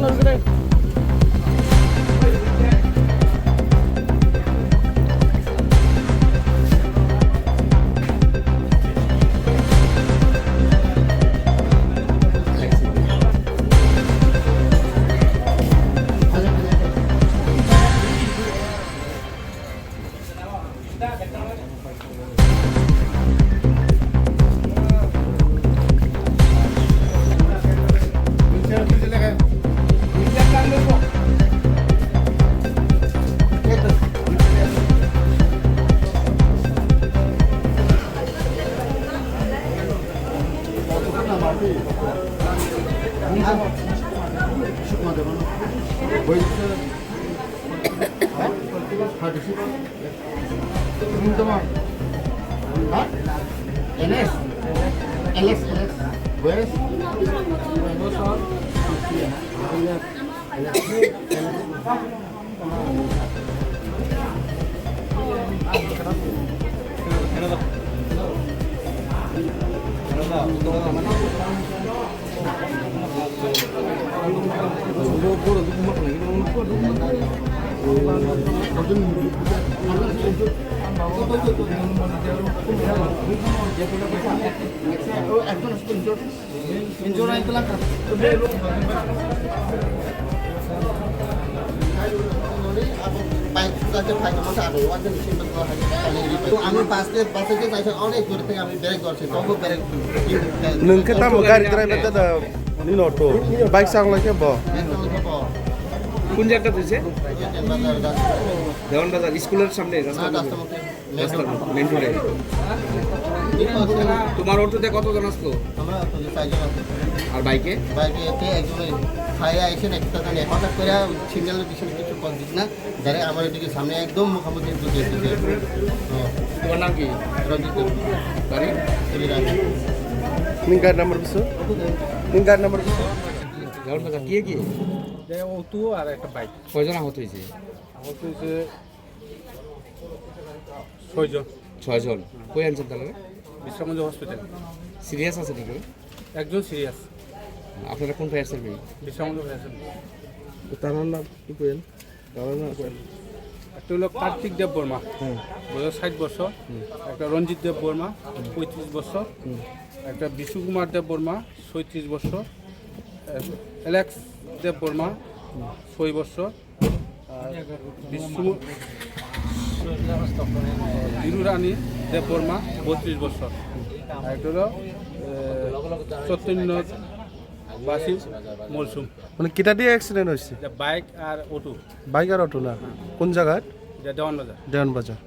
আমি বাসে যাইছি অনেক দূর থেকে আমি ব্রেক করছি তবু ব্রেক नोंखौ तामो गारि ड्राइभार दादा निन अट' बाइक सालायखो ब কোন জায়গাটা হয়েছে? দেওয়ান বাজার স্কুলের সামনে মেন রোডে। তোমার অটোতে কতজন আসতো? আর বাইকে? বাইকে একজনই খাইয়া আইসেন একটা জানি হঠাৎ করে সিগন্যালের পিছনে কিছু কল দিস না যারা আমার এদিকে সামনে একদম মুখোমুখি ঢুকে তোমার নাম কি? রঞ্জিত বাড়ি? गाड़ी नंबर बिसो गाड़ी नंबर बिसो দেওয়ান বাজার কে কে? অটো আর একটা বাইক। কয়জন আহত হয়েছে? আহত হয়েছে 6 জন। 6 জন। কই আনছেন তাহলে? বিশ্রামগঞ্জ হসপিটাল। সিরিয়াস আছে নাকি? একজন সিরিয়াস। আপনারা কোন fire service? Bishramganj fire service. তার নাম কি কইেন? তার নাম কইেন? একটা হলো কার্তিক দেব বর্মা, বয়স 60 বছর। একটা রঞ্জিত দেব বর্মা, 35 বছর। একটা বিশু কুমার দেব বর্মা, 37 বছর। অ্যালেক্স দেব বর্মা, 6 বছর। আর বিরু রানী দেব বর্মা, 32 বছর। আর একটা হলো চৈতন্য বাসী মরসুম। মানে কিটা দিয়ে অ্যাক্সিডেন্ট হয়েছে? বাইক আর অটো। বাইক আর অটো না কোন জায়গায়? দেওয়ান বাজার। দেওয়ান বাজার।